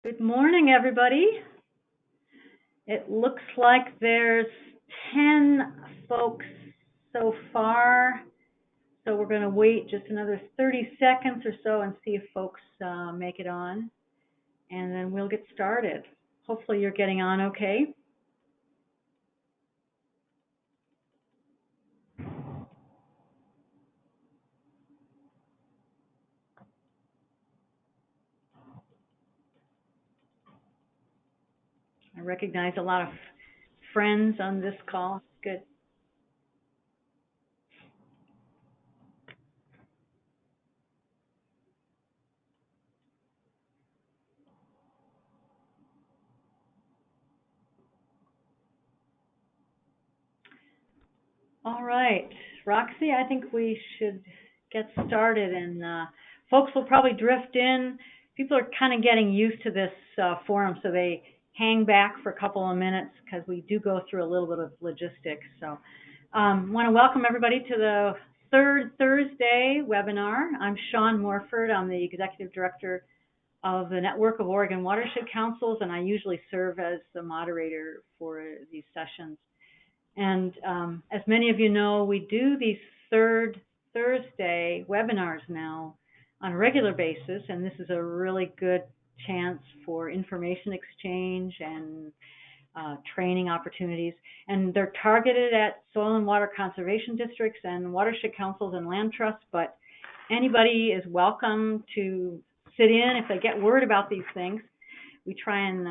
Good morning, everybody. It looks like there's 10 folks so far, so we're going to wait just another 30 seconds or so and see if folks make it on, and then we'll get started. Hopefully you're getting on okay. I recognize a lot of friends on this call. Good. All right, Roxy, I think we should get started, and folks will probably drift in. People are kind of getting used to this forum, so they hang back for a couple of minutes because we do go through a little bit of logistics. So want to welcome everybody to the third Thursday webinar. I'm Shawn Morford. I'm the Executive Director of the Network of Oregon Watershed Councils, and I usually serve as the moderator for these sessions. And as many of you know, we do these third Thursday webinars now on a regular basis, and this is a really good chance for information exchange and training opportunities. And they're targeted at soil and water conservation districts and watershed councils and land trusts, but anybody is welcome to sit in if they get word about these things. We try and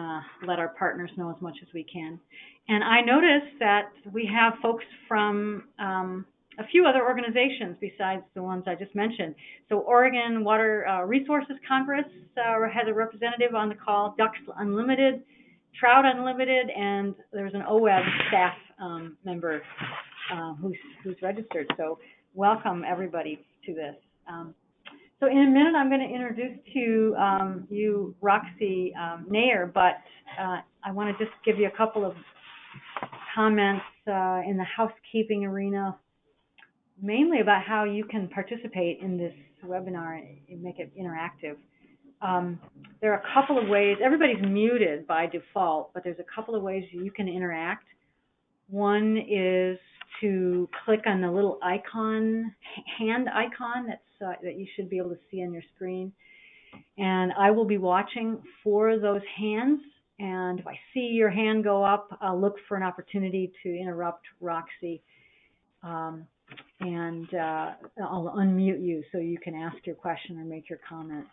let our partners know as much as we can. And I noticed that we have folks from a few other organizations besides the ones I just mentioned. So Oregon Water Resources Congress has a representative on the call, Ducks Unlimited, Trout Unlimited, and there's an OWEB staff member who's registered. So welcome everybody to this. So in a minute, I'm going to introduce to you Roxy Nair, but I want to just give you a couple of comments in the housekeeping arena, mainly about how you can participate in this webinar and make it interactive. There are a couple of ways. Everybody's muted by default, but there's a couple of ways you can interact. One is to click on the little icon, hand icon that you should be able to see on your screen. And I will be watching for those hands. And if I see your hand go up, I'll look for an opportunity to interrupt Roxy. And I'll unmute you so you can ask your question or make your comment.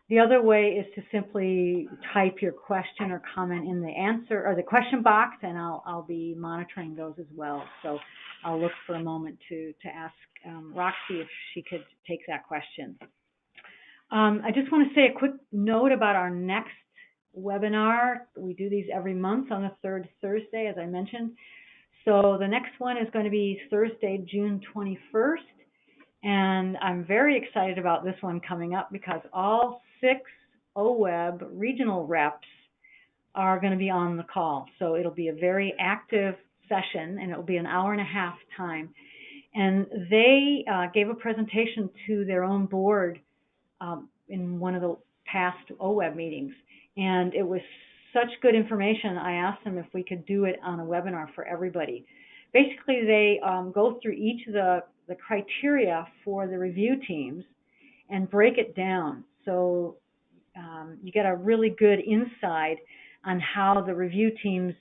The other way is to simply type your question or comment in the answer or the question box, and I'll be monitoring those as well. So I'll look for a moment to ask Roxy if she could take that question. I just want to say a quick note about our next webinar. We do these every month on the third Thursday, as I mentioned. So the next one is going to be Thursday, June 21st. And I'm very excited about this one coming up because all 6 OWEB regional reps are going to be on the call. So it'll be a very active session, and it'll be an hour and a half time. And they gave a presentation to their own board in one of the past OWEB meetings. And it was such good information, I asked them if we could do it on a webinar for everybody. Basically, they go through each of the criteria for the review teams and break it down. So you get a really good insight on how the review teams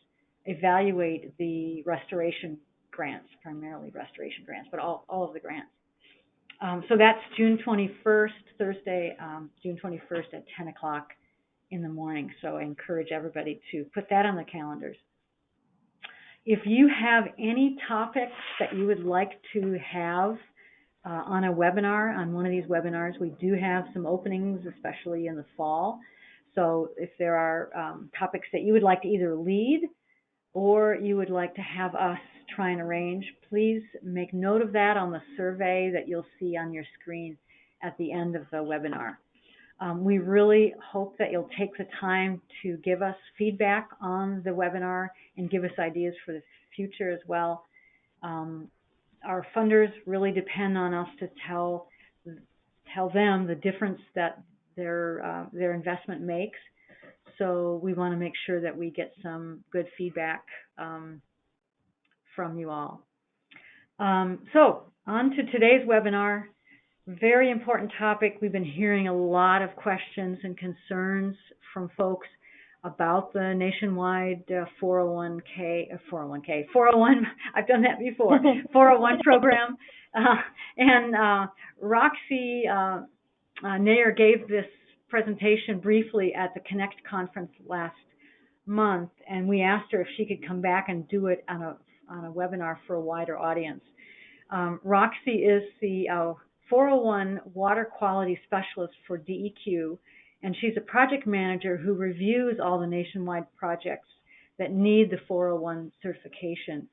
evaluate the restoration grants, primarily restoration grants, but all of the grants. So that's June 21st, Thursday, June 21st at 10 o'clock in the morning. So I encourage everybody to put that on the calendars. If you have any topics that you would like to have on a webinar, on one of these webinars, we do have some openings, especially in the fall. So if there are topics that you would like to either lead or you would like to have us try and arrange, please make note of that on the survey that you'll see on your screen at the end of the webinar. We really hope that you'll take the time to give us feedback on the webinar and give us ideas for the future as well. Our funders really depend on us to tell them the difference that their investment makes. So we want to make sure that we get some good feedback from you all. So on to today's webinar. Very important topic. We've been hearing a lot of questions and concerns from folks about the nationwide 401, I've done that before, 401 program. And Roxy Nair gave this presentation briefly at the Connect conference last month, and we asked her if she could come back and do it on a webinar for a wider audience. Roxy is the 401 Water Quality Specialist for DEQ, and she's a project manager who reviews all the nationwide projects that need the 401 certification.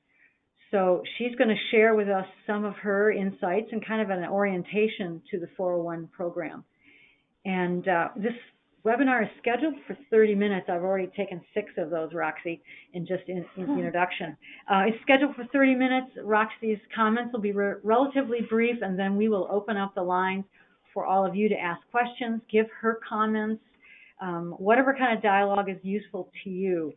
So she's going to share with us some of her insights and kind of an orientation to the 401 program. And this webinar is scheduled for 30 minutes. I've already taken 6 of those, Roxy, in the introduction. It's scheduled for 30 minutes. Roxy's comments will be relatively brief, and then we will open up the lines for all of you to ask questions, give her comments, whatever kind of dialogue is useful to you.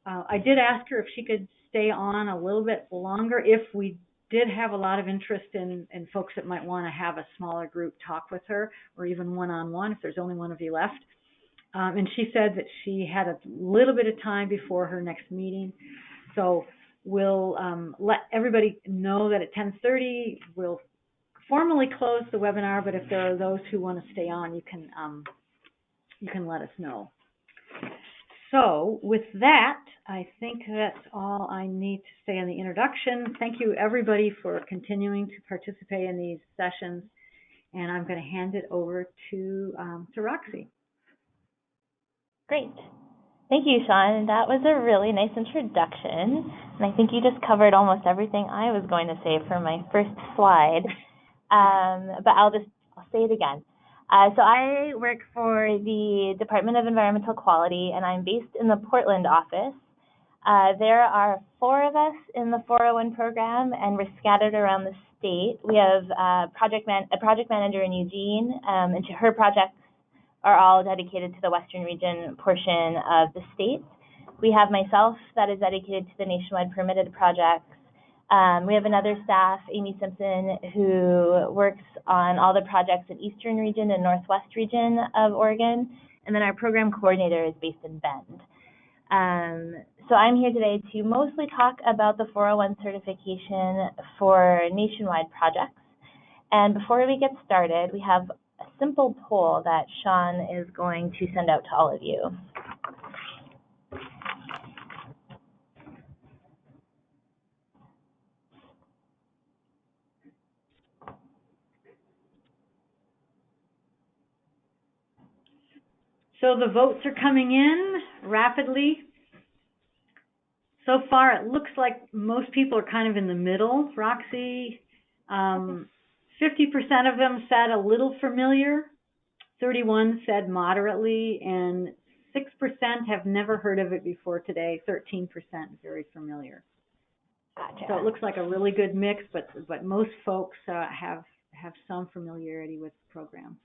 I did ask her if she could stay on a little bit longer if we did have a lot of interest in folks that might want to have a smaller group talk with her, or even one-on-one if there's only one of you left. And she said that she had a little bit of time before her next meeting. So we'll let everybody know that at 10:30 we'll formally close the webinar, but if there are those who want to stay on, you can let us know. So with that, I think that's all I need to say in the introduction. Thank you, everybody, for continuing to participate in these sessions. And I'm going to hand it over to Roxy. Great. Thank you, Sean. That was a really nice introduction. And I think you just covered almost everything I was going to say for my first slide. But I'll say it again. So I work for the Department of Environmental Quality, and I'm based in the Portland office. There are 4 of us in the 401 program, and we're scattered around the state. We have a project manager in Eugene, and her projects are all dedicated to the Western region portion of the state. We have myself that is dedicated to the nationwide permitted projects. We have another staff, Amy Simpson, who works on all the projects in Eastern region and Northwest region of Oregon. And then our program coordinator is based in Bend. So I'm here today to mostly talk about the 401 certification for nationwide projects. And before we get started, we have a simple poll that Sean is going to send out to all of you. So the votes are coming in rapidly. So far, it looks like most people are kind of in the middle. Roxy, 50% of them said a little familiar, 31 said moderately, and 6% have never heard of it before today, 13% very familiar. Gotcha. So it looks like a really good mix, but most folks have some familiarity with the program.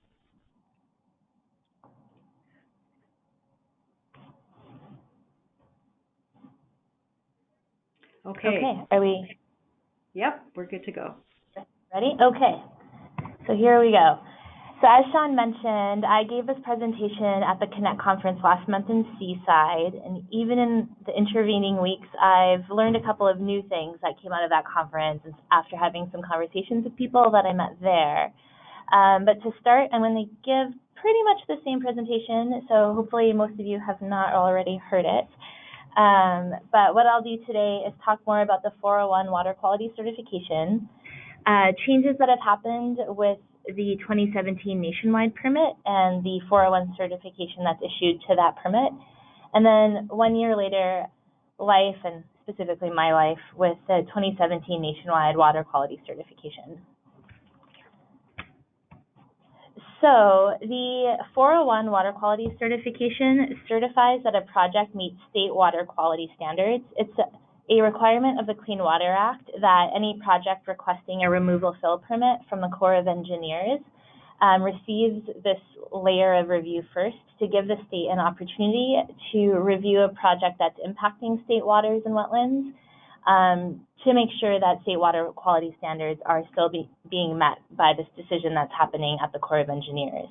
Okay. Are we? Yep, we're good to go. Ready? Okay. So here we go. So as Sean mentioned, I gave this presentation at the Connect conference last month in Seaside, and even in the intervening weeks, I've learned a couple of new things that came out of that conference after having some conversations with people that I met there. But to start, I'm going to give pretty much the same presentation, so hopefully most of you have not already heard it. But what I'll do today is talk more about the 401 water quality certification, changes that have happened with the 2017 nationwide permit and the 401 certification that's issued to that permit, and then 1 year later, life, and specifically my life, with the 2017 nationwide water quality certification. So the 401 water quality certification certifies that a project meets state water quality standards. It's a requirement of the Clean Water Act that any project requesting a removal fill permit from the Corps of Engineers receives this layer of review first to give the state an opportunity to review a project that's impacting state waters and wetlands, to make sure that state water quality standards are still being met by this decision that's happening at the Corps of Engineers.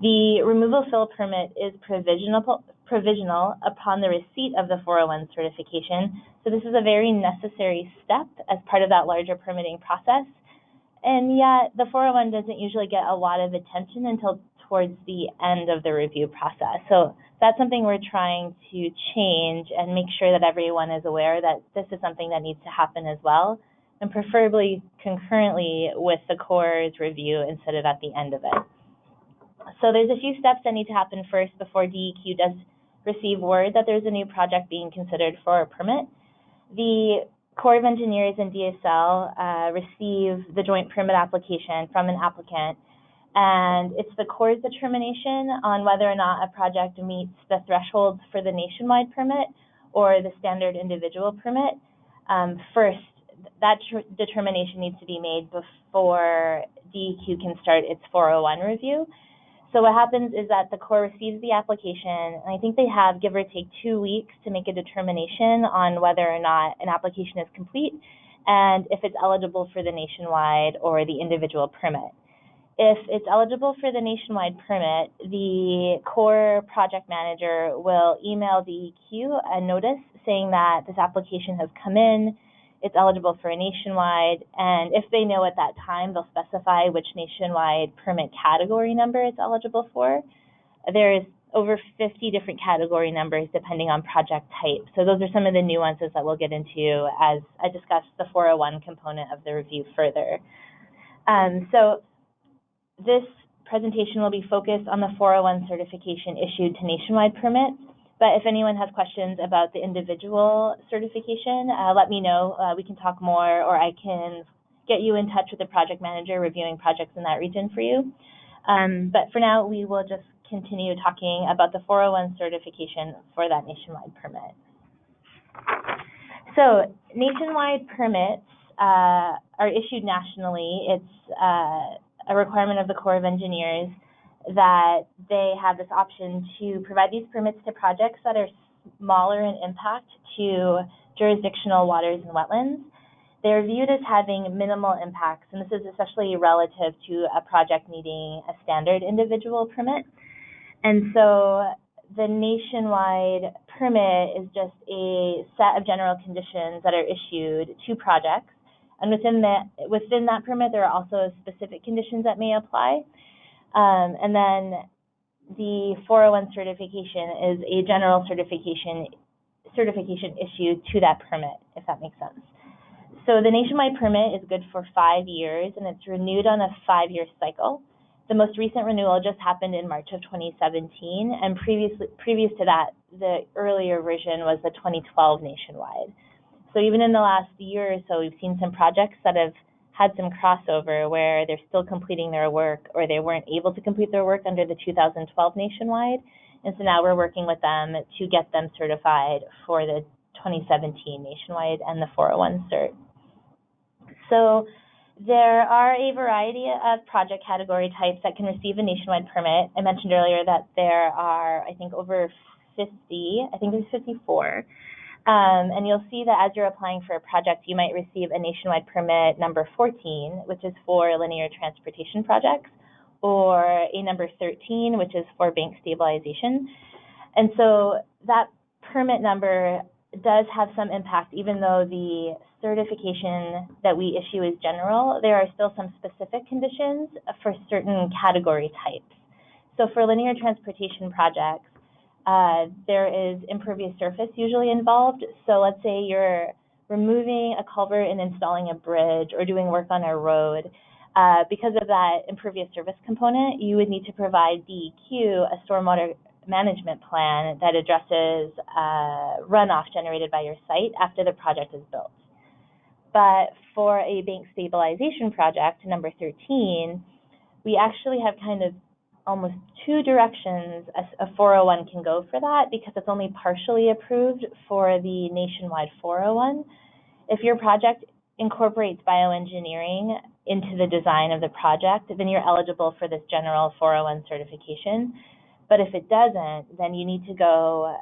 The removal fill permit is provisional upon the receipt of the 401 certification, so this is a very necessary step as part of that larger permitting process. And yet, the 401 doesn't usually get a lot of attention until towards the end of the review process. So that's something we're trying to change and make sure that everyone is aware that this is something that needs to happen as well, and preferably concurrently with the Corps' review instead of at the end of it. So there's a few steps that need to happen first before DEQ does receive word that there's a new project being considered for a permit. The Corps of Engineers and DSL receive the joint permit application from an applicant, and it's the Corps' determination on whether or not a project meets the thresholds for the nationwide permit or the standard individual permit. First, that determination needs to be made before DEQ can start its 401 review. So what happens is that the Corps receives the application, and I think they have, give or take, 2 weeks to make a determination on whether or not an application is complete and if it's eligible for the nationwide or the individual permit. If it's eligible for the nationwide permit, the Corps project manager will email DEQ a notice saying that this application has come in, it's eligible for a nationwide, and if they know at that time, they'll specify which nationwide permit category number it's eligible for. There's over 50 different category numbers depending on project type. So those are some of the nuances that we'll get into as I discuss the 401 component of the review further. So this presentation will be focused on the 401 certification issued to nationwide permits. But if anyone has questions about the individual certification, let me know. We can talk more, or I can get you in touch with the project manager reviewing projects in that region for you. But for now, we will just continue talking about the 401 certification for that nationwide permit. So nationwide permits are issued nationally. It's a requirement of the Corps of Engineers that they have this option to provide these permits to projects that are smaller in impact to jurisdictional waters and wetlands. They're viewed as having minimal impacts, and this is especially relative to a project needing a standard individual permit. And so the nationwide permit is just a set of general conditions that are issued to projects. And within that permit, there are also specific conditions that may apply. And then the 401 certification is a general certification issued to that permit, if that makes sense. So the nationwide permit is good for 5 years, and it's renewed on a 5-year cycle. The most recent renewal just happened in March of 2017, and previous to that, the earlier version was the 2012 nationwide. So even in the last year or so, we've seen some projects that have had some crossover where they're still completing their work or they weren't able to complete their work under the 2012 nationwide. And so now we're working with them to get them certified for the 2017 nationwide and the 401 cert. So there are a variety of project category types that can receive a nationwide permit. I mentioned earlier that there are, I think, over 50, I think there's 54. And you'll see that as you're applying for a project, you might receive a nationwide permit number 14, which is for linear transportation projects, or a number 13, which is for bank stabilization. And so that permit number does have some impact, even though the certification that we issue is general. There are still some specific conditions for certain category types. So for linear transportation projects, there is impervious surface usually involved. So let's say you're removing a culvert and installing a bridge or doing work on a road. Because of that impervious surface component, you would need to provide DEQ a stormwater management plan that addresses runoff generated by your site after the project is built. But for a bank stabilization project, number 13, we actually have kind of almost two directions a 401 can go for that, because it's only partially approved for the nationwide 401. If your project incorporates bioengineering, into the design of the project, then you're eligible for this general 401 certification. But if it doesn't, then you need to go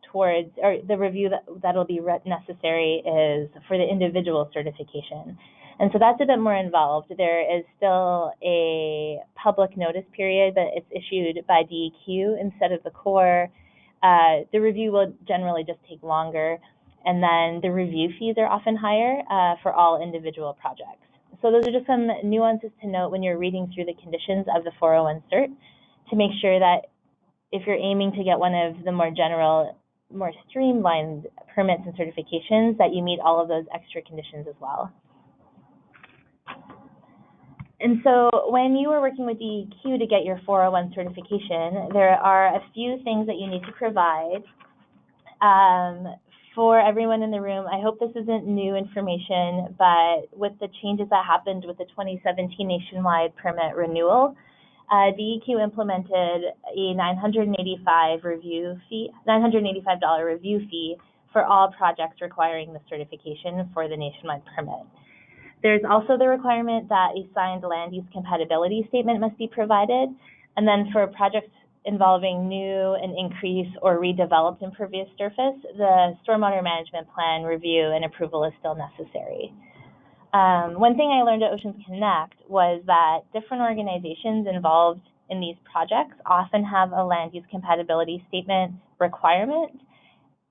towards, or the review that'll be necessary is for the individual certification. And so that's a bit more involved. There is still a public notice period, but it's issued by DEQ instead of the Corps. The review will generally just take longer, and then the review fees are often higher for all individual projects. So those are just some nuances to note when you're reading through the conditions of the 401 cert, to make sure that if you're aiming to get one of the more general, more streamlined permits and certifications, that you meet all of those extra conditions as well. And so when you are working with DEQ to get your 401 certification, there are a few things that you need to provide. For everyone in the room, I hope this isn't new information, but with the changes that happened with the 2017 nationwide permit renewal, DEQ implemented a $985 review fee for all projects requiring the certification for the nationwide permit. There's also the requirement that a signed land use compatibility statement must be provided, and then for projects involving new and increased or redeveloped impervious surface, the stormwater management plan review and approval is still necessary. One thing I learned at Oceans Connect was that different organizations involved in these projects often have a land use compatibility statement requirement,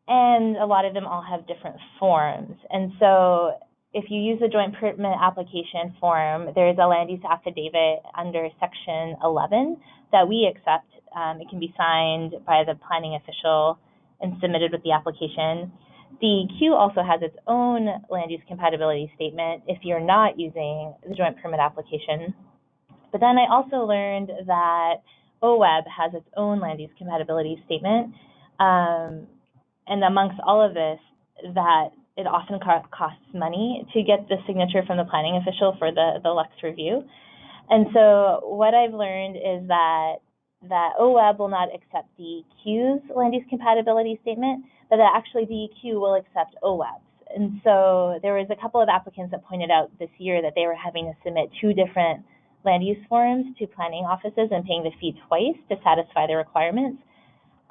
and a lot of them all have different forms. And so if you use the joint permit application form, there's a land use affidavit under section 11 that we accept. It can be signed by the planning official and submitted with the application. DEQ also has its own land use compatibility statement if you're not using the joint permit application. But then I also learned that OWEB has its own land use compatibility statement. And amongst all of this, that it often costs money to get the signature from the planning official for the Lux review. And so what I've learned is that OWEB will not accept DEQ's land use compatibility statement, but that actually DEQ will accept OWEB's. And so there was a couple of applicants that pointed out this year that they were having to submit 2 different land use forms to planning offices and paying the fee twice to satisfy the requirements.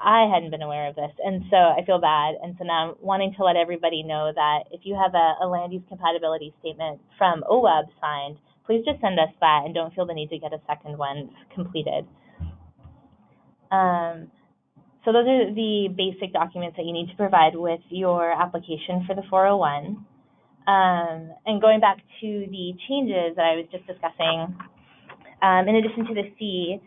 I hadn't been aware of this, and so I feel bad. And so now I'm wanting to let everybody know that if you have a land use compatibility statement from OWEB signed, please just send us that and don't feel the need to get a second one completed. So those are the basic documents that you need to provide with your application for the 401. And going back to the changes that I was just discussing, in addition to the fee,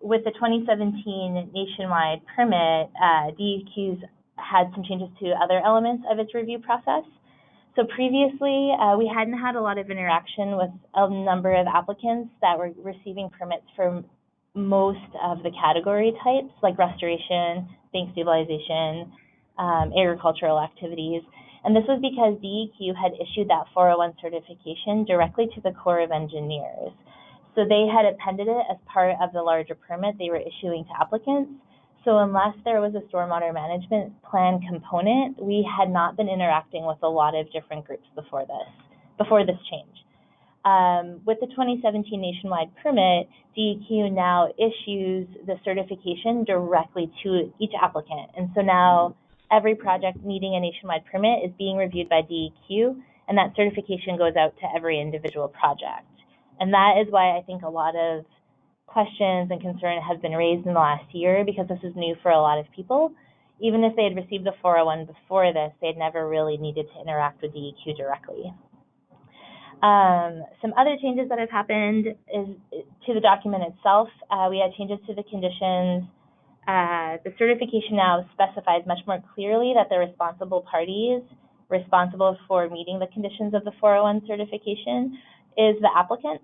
with the 2017 nationwide permit, DEQ's had some changes to other elements of its review process. So previously, we hadn't had a lot of interaction with a number of applicants that were receiving permits for most of the category types, like restoration, bank stabilization, agricultural activities. And this was because DEQ had issued that 401 certification directly to the Corps of Engineers. So they had appended it as part of the larger permit they were issuing to applicants. So unless there was a stormwater management plan component, we had not been interacting with a lot of different groups before this change. With the 2017 nationwide permit, DEQ now issues the certification directly to each applicant. And so now every project needing a nationwide permit is being reviewed by DEQ, and that certification goes out to every individual project. And that is why I think a lot of questions and concern have been raised in the last year, because this is new for a lot of people. Even if they had received the 401 before this, they had never really needed to interact with DEQ directly. Some other changes that have happened is to the document itself. We had changes to the conditions. The certification now specifies much more clearly that the responsible parties responsible for meeting the conditions of the 401 certification is the applicant.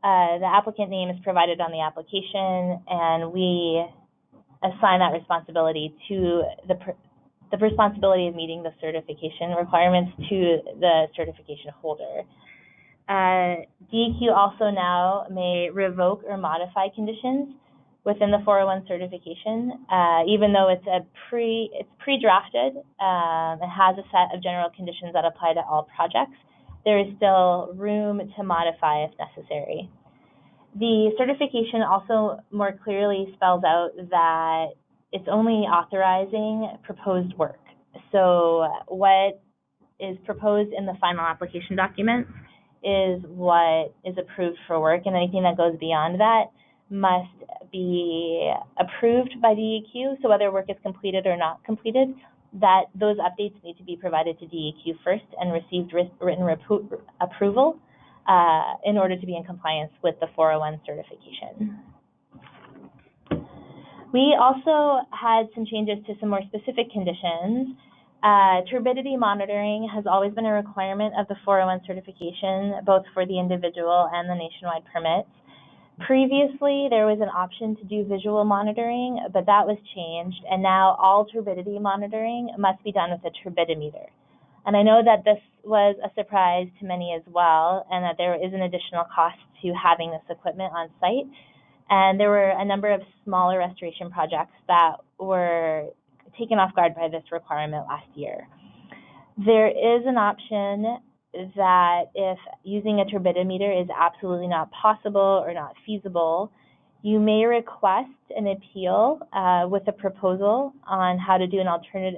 The applicant name is provided on the application, and we assign that responsibility to the responsibility of meeting the certification requirements to the certification holder. DEQ also now may revoke or modify conditions within the 401 certification, even though it's pre-drafted. It has a set of general conditions that apply to all projects. there is still room to modify if necessary. The certification also more clearly spells out that it's only authorizing proposed work. So what is proposed in the final application documents is what is approved for work, and anything that goes beyond that must be approved by DEQ. So whether work is completed or not completed, that those updates need to be provided to DEQ first and received written approval in order to be in compliance with the 401 certification. We also had some changes to some more specific conditions. Turbidity monitoring has always been a requirement of the 401 certification, both for the individual and the nationwide permits. Previously, there was an option to do visual monitoring, but that was changed, and now all turbidity monitoring must be done with a turbidimeter. And I know that this was a surprise to many as well, and that there is an additional cost to having this equipment on site. And there were a number of smaller restoration projects that were taken off guard by this requirement last year. There is an option that if using a turbidimeter is absolutely not possible or not feasible, you may request an appeal with a proposal on how to do an alternative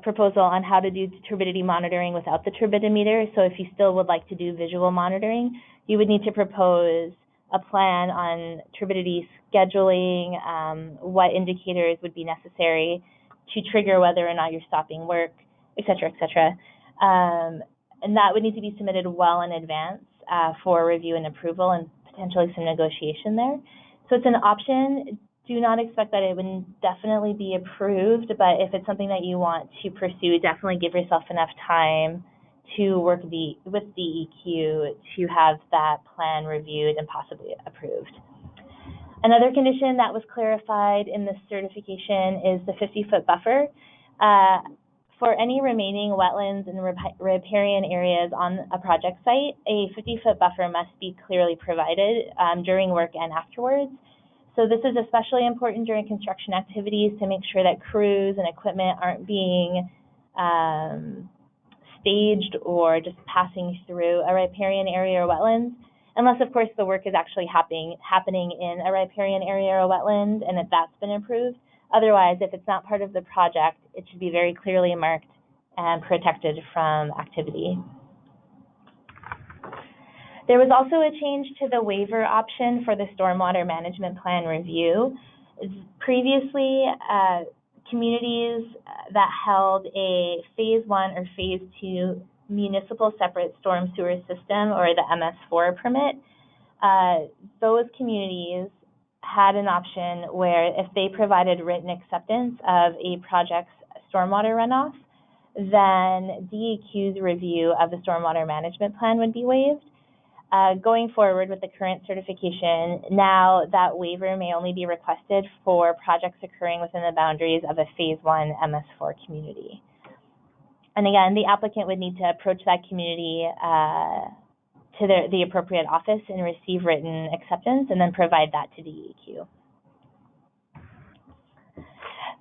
proposal on how to do turbidity monitoring without the turbidimeter. So if you still would like to do visual monitoring, you would need to propose a plan on turbidity scheduling, what indicators would be necessary to trigger whether or not you're stopping work, et cetera, et cetera. And that would need to be submitted well in advance for review and approval and potentially some negotiation there. So it's an option. Do not expect that it would definitely be approved, but if it's something that you want to pursue, definitely give yourself enough time to work with DEQ to have that plan reviewed and possibly approved. Another condition that was clarified in this certification is the 50-foot buffer. For any remaining wetlands and riparian areas on a project site, a 50-foot buffer must be clearly provided during work and afterwards. So this is especially important during construction activities to make sure that crews and equipment aren't being staged or just passing through a riparian area or wetlands, unless, of course, the work is actually happening in a riparian area or wetland and if that's been approved. Otherwise, if it's not part of the project, it should be very clearly marked and protected from activity. There was also a change to the waiver option for the stormwater management plan review. Previously, communities that held a phase 1 or phase 2 municipal separate storm sewer system, or the MS4 permit, those communities had an option where if they provided written acceptance of a project's stormwater runoff, then DEQ's review of the stormwater management plan would be waived. Going forward with the current certification, now that waiver may only be requested for projects occurring within the boundaries of a phase 1 MS4 community. And again, the applicant would need to approach that community to the appropriate office and receive written acceptance and then provide that to DEQ.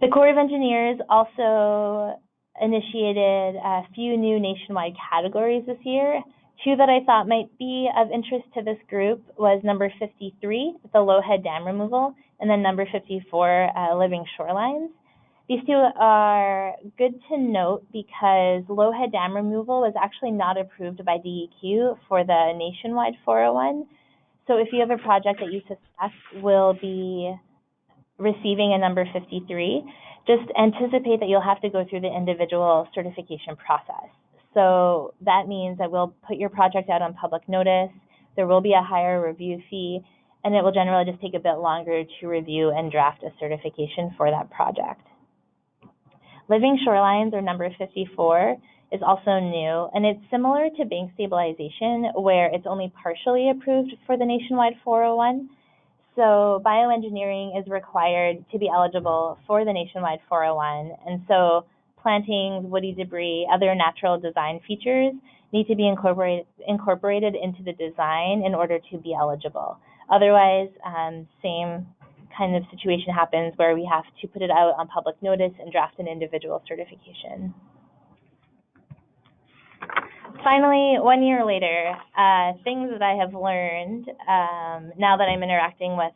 The Corps of Engineers also initiated a few new nationwide categories this year. Two that I thought might be of interest to this group was number 53, the Lowhead Dam removal, and then number 54, living shorelines. These two are good to note because Lowhead Dam removal was actually not approved by DEQ for the nationwide 401. So if you have a project that you suspect will be receiving a number 53, just anticipate that you'll have to go through the individual certification process. So that means that we'll put your project out on public notice, there will be a higher review fee, and it will generally just take a bit longer to review and draft a certification for that project. Living shorelines, or number 54, is also new, and it's similar to bank stabilization, where it's only partially approved for the nationwide 401. So bioengineering is required to be eligible for the nationwide 401, and so plantings, woody debris, other natural design features need to be incorporated into the design in order to be eligible. Otherwise, same kind of situation happens where we have to put it out on public notice and draft an individual certification. Finally, 1 year later, things that I have learned now that I'm interacting with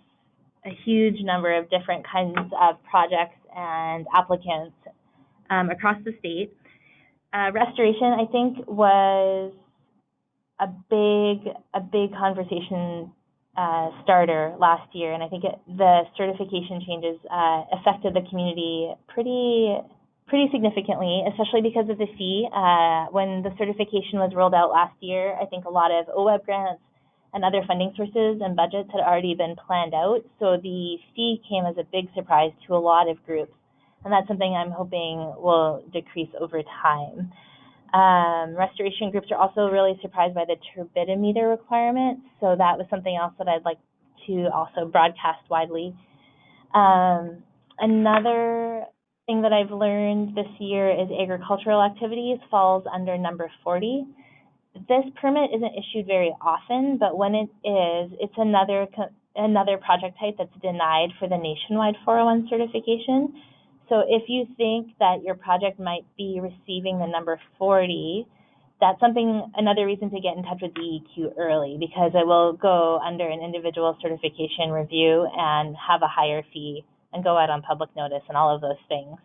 a huge number of different kinds of projects and applicants across the state. Restoration, I think, was a big conversation starter last year, and I think the certification changes affected the community pretty significantly, especially because of the fee. When the certification was rolled out last year, I think a lot of OWEB grants and other funding sources and budgets had already been planned out, so the fee came as a big surprise to a lot of groups, and that's something I'm hoping will decrease over time. Restoration groups are also really surprised by the turbidimeter requirement, so that was something else that I'd like to also broadcast widely. Another thing that I've learned this year is agricultural activities falls under number 40. This permit isn't issued very often, but when it is, it's another project type that's denied for the nationwide 401 certification. So if you think that your project might be receiving the number 40, that's another reason to get in touch with DEQ early, because it will go under an individual certification review and have a higher fee and go out on public notice and all of those things.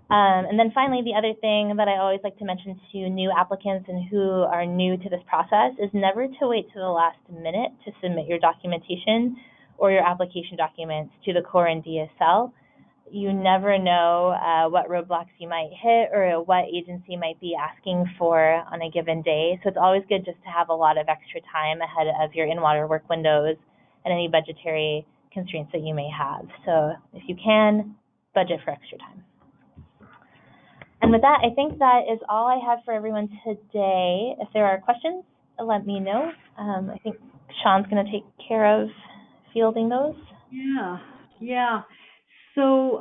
And then finally, the other thing that I always like to mention to new applicants and who are new to this process is never to wait to the last minute to submit your documentation or your application documents to the Corps and DSL. You never know what roadblocks you might hit or what agency might be asking for on a given day. So it's always good just to have a lot of extra time ahead of your in-water work windows and any budgetary constraints that you may have. So if you can, budget for extra time. And with that, I think that is all I have for everyone today. If there are questions, let me know. I think Sean's going to take care of fielding those. Yeah. So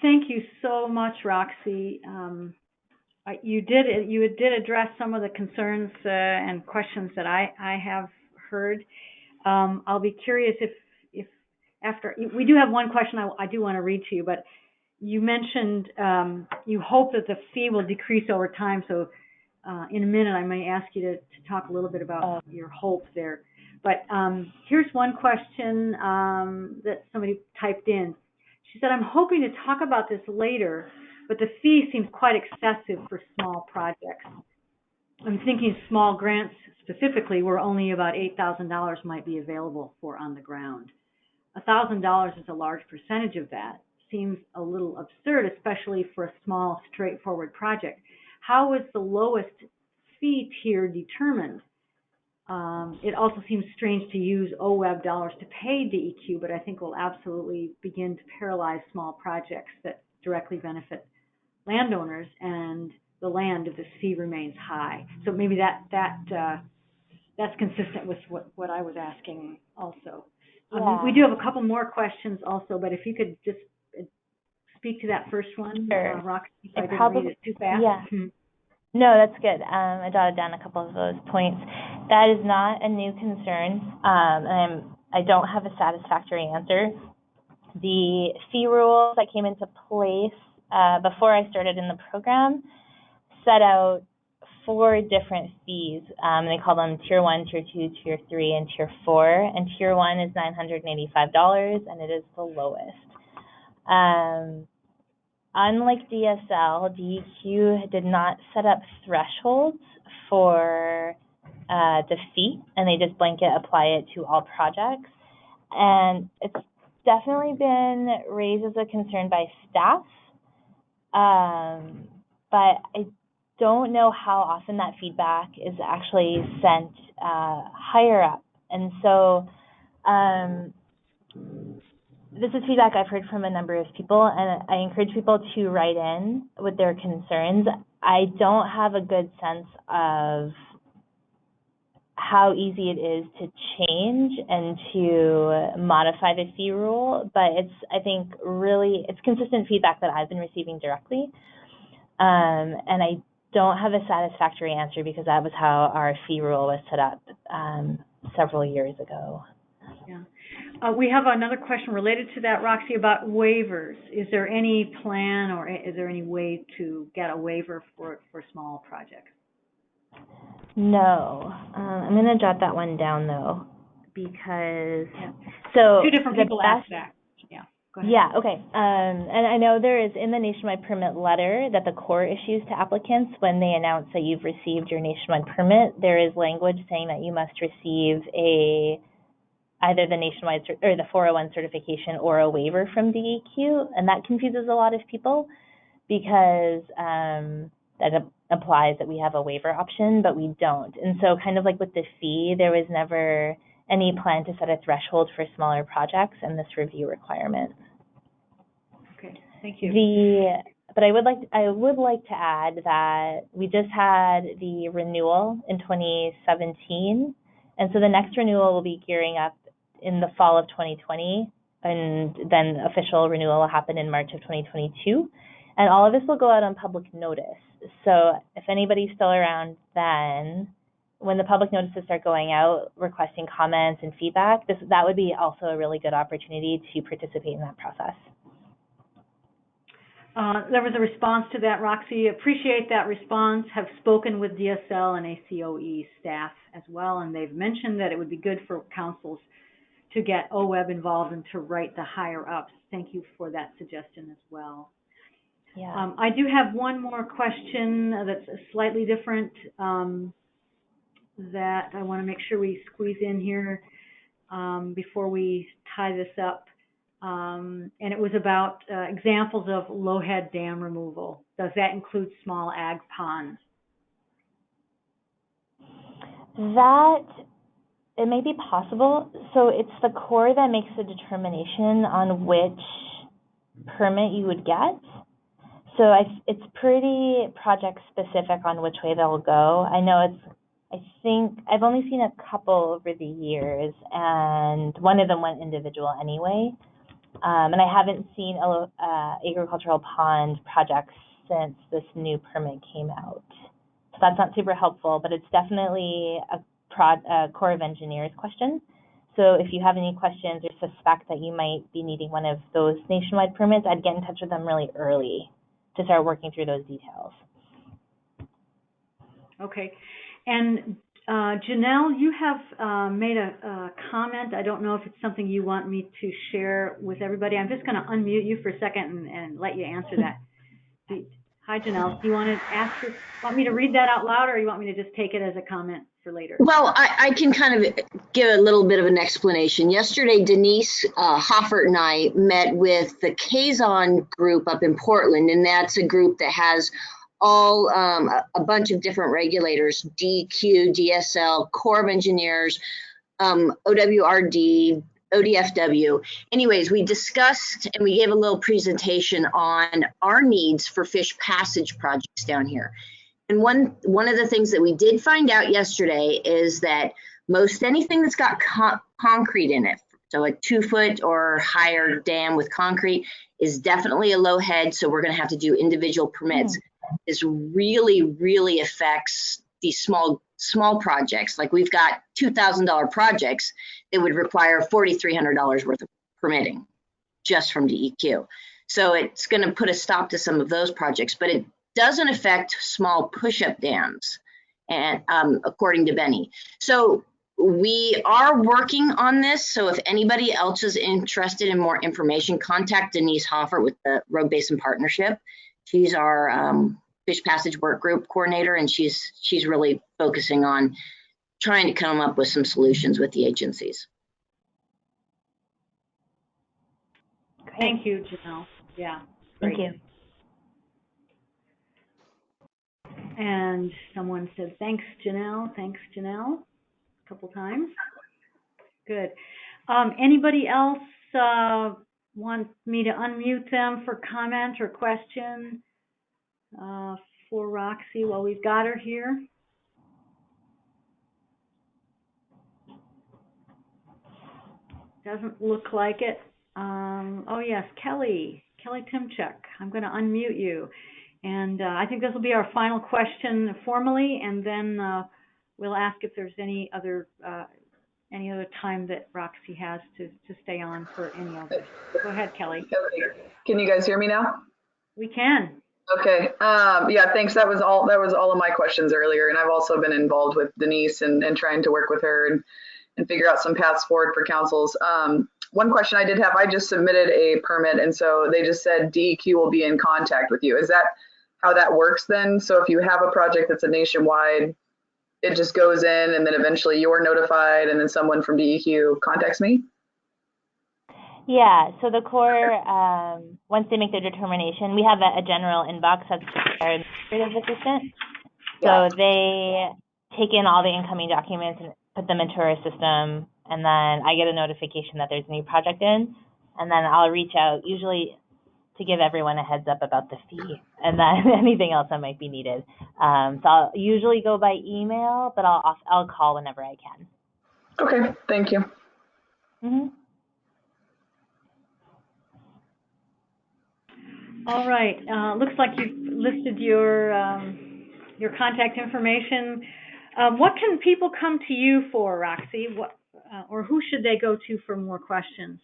thank you so much, Roxy. You did address some of the concerns and questions that I have heard. I'll be curious if after we do have one question I do want to read to you, but you mentioned you hope that the fee will decrease over time. So in a minute, I may ask you to talk a little bit about your hope there. But here's one question that somebody typed in. She said, I'm hoping to talk about this later, but the fee seems quite excessive for small projects. I'm thinking small grants specifically where only about $8,000 might be available for on the ground. $1,000 is a large percentage of that. Seems a little absurd, especially for a small, straightforward project. How is the lowest fee tier determined? It also seems strange to use OWEB dollars to pay DEQ, but I think will absolutely begin to paralyze small projects that directly benefit landowners and the land if this fee remains high. So maybe that's consistent with what I was asking also. Yeah. We do have a couple more questions also, but if you could just speak to that first one, sure. Roxy, if I didn't read it too fast. Yeah. No, that's good. I jotted down a couple of those points. That is not a new concern, and I don't have a satisfactory answer. The fee rules that came into place before I started in the program set out 4 different fees. They call them Tier 1, Tier 2, Tier 3, and Tier 4. And Tier 1 is $985, and it is the lowest. Unlike DSL, DEQ did not set up thresholds for the fee, and they just blanket apply it to all projects. And it's definitely been raised as a concern by staff, but I don't know how often that feedback is actually sent higher up. And so this is feedback I've heard from a number of people, and I encourage people to write in with their concerns. I don't have a good sense of how easy it is to change and to modify the fee rule, but I think it's consistent feedback that I've been receiving directly, and I don't have a satisfactory answer because that was how our fee rule was set up several years ago. Yeah. We have another question related to that, Roxy, about waivers. Is there any plan or is there any way to get a waiver for small projects? No. I'm going to jot that one down, though, because Yeah. so Two different the people best asked that. Yeah. Go ahead. Yeah, okay. And I know there is in the nationwide permit letter that the Corps issues to applicants when they announce that you've received your nationwide permit, there is language saying that you must receive either the nationwide or the 401 certification or a waiver from DEQ, and that confuses a lot of people because that implies that we have a waiver option, but we don't. And so kind of like with the fee, there was never any plan to set a threshold for smaller projects and this review requirement. Okay, thank you. But I would like to add that we just had the renewal in 2017, and so the next renewal will be gearing up in the fall of 2020, and then official renewal will happen in March of 2022. And all of this will go out on public notice. So if anybody's still around then, when the public notices start going out, requesting comments and feedback, that would be also a really good opportunity to participate in that process. There was a response to that, Roxy. Appreciate that response. Have spoken with DSL and ACOE staff as well, and they've mentioned that it would be good for councils to get OWEB involved and to write the higher ups. Thank you for that suggestion as well. Yeah. I do have one more question that's slightly different that I want to make sure we squeeze in here before we tie this up. And it was about examples of low-head dam removal. Does that include small ag ponds? It may be possible. So it's the Corps that makes the determination on which permit you would get. So it's pretty project specific on which way they'll go. I think I've only seen a couple over the years, and one of them went individual anyway. And I haven't seen agricultural pond projects since this new permit came out. So that's not super helpful, but it's definitely a Corps of Engineers question. So if you have any questions or suspect that you might be needing one of those nationwide permits, I'd get in touch with them really early to start working through those details. Okay. And Janelle, you have made a comment. I don't know if it's something you want me to share with everybody. I'm just going to unmute you for a second and let you answer that. Hi, Janelle. Do you want me to read that out loud, or you want me to just take it as a comment for later? Well, I can kind of give a little bit of an explanation. Yesterday, Denise Hoffert and I met with the Kazon group up in Portland, and that's a group that has all a bunch of different regulators: DEQ, DSL, Corps of Engineers, OWRD, ODFW. Anyways, we discussed and we gave a little presentation on our needs for fish passage projects down here. And one of the things that we did find out yesterday is that most anything that's got concrete in it, so a 2-foot or higher dam with concrete, is definitely a low head. So we're going to have to do individual permits. This really, really affects these small projects. Like we've got $2,000 projects that would require $4,300 worth of permitting just from DEQ. So it's going to put a stop to some of those projects, but it doesn't affect small push-up dams, and according to Benny. So we are working on this. So if anybody else is interested in more information, contact Denise Hoffert with the Road Basin Partnership. She's our fish passage work group coordinator, and she's really focusing on trying to come up with some solutions with the agencies. Great. Thank you, Janelle. Yeah. Great. Thank you. And someone said, thanks, Janelle. Thanks, Janelle, a couple times. Good. Anybody else want me to unmute them for comment or question for Roxy while we've got her here? Doesn't look like it. Oh, yes, Kelly Timchuk. I'm going to unmute you. And I think this will be our final question formally, and then we'll ask if there's any other any other time that Roxy has to stay on for any of this. Go ahead, Kelly. Okay. Can you guys hear me now? We can. Okay. Yeah, thanks. That was all of my questions earlier. And I've also been involved with Denise and trying to work with her and figure out some paths forward for councils. One question I did have, I just submitted a permit, and so they just said DEQ will be in contact with you. Is that how that works then? So if you have a project that's a nationwide, it just goes in and then eventually you're notified and then someone from DEQ contacts me? Yeah, so the Corps, once they make their determination, we have a general inbox that's our administrative assistant. So they take in all the incoming documents and put them into our system, and then I get a notification that there's a new project in, and then I'll reach out, usually to give everyone a heads up about the fee and then anything else that might be needed. So I'll usually go by email, but I'll call whenever I can. Okay, thank you. Mm-hmm. All right. Looks like you've listed your contact information. What can people come to you for, Roxy? Or who should they go to for more questions?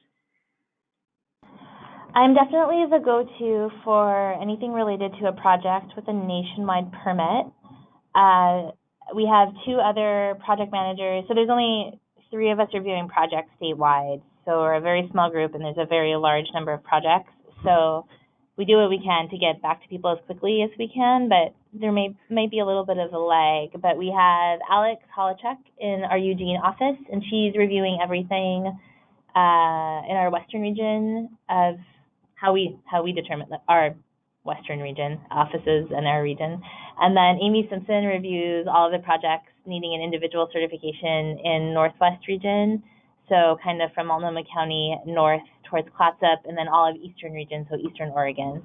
I'm definitely the go-to for anything related to a project with a nationwide permit. We have 2 other project managers, so there's only 3 of us reviewing projects statewide. So we're a very small group, and there's a very large number of projects. So we do what we can to get back to people as quickly as we can, but there may be a little bit of a lag. But we have Alex Holachek in our Eugene office, and she's reviewing everything in our Western region of how we determine our Western region offices and our region. And then Amy Simpson reviews all of the projects needing an individual certification in Northwest region. So kind of from Multnomah County north towards Clatsop, and then all of Eastern region, so Eastern Oregon.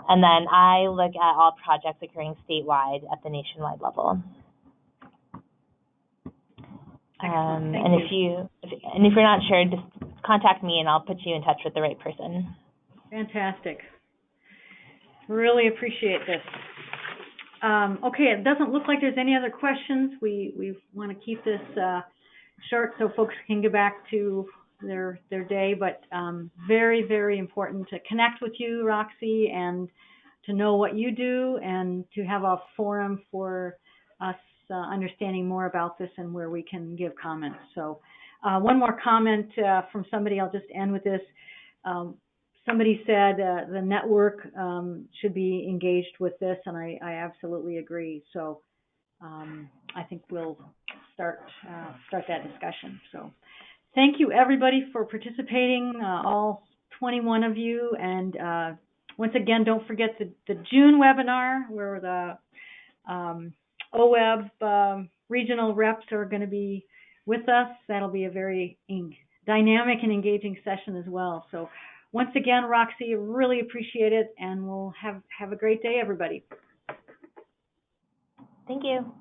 And then I look at all projects occurring statewide at the nationwide level. And if you're not sure, just contact me and I'll put you in touch with the right person. Fantastic. Really appreciate this. Okay, it doesn't look like there's any other questions. We want to keep this short so folks can get back to their day, but very, very important to connect with you, Roxy, and to know what you do and to have a forum for us understanding more about this and where we can give comments. So one more comment from somebody, I'll just end with this. Somebody said the network should be engaged with this, and I absolutely agree. So I think we'll start that discussion. So thank you, everybody, for participating, all 21 of you. And once again, don't forget the June webinar where the OWEB regional reps are going to be with us. That'll be a very dynamic and engaging session as well. So once again, Roxy, really appreciate it, and we'll have a great day, everybody. Thank you.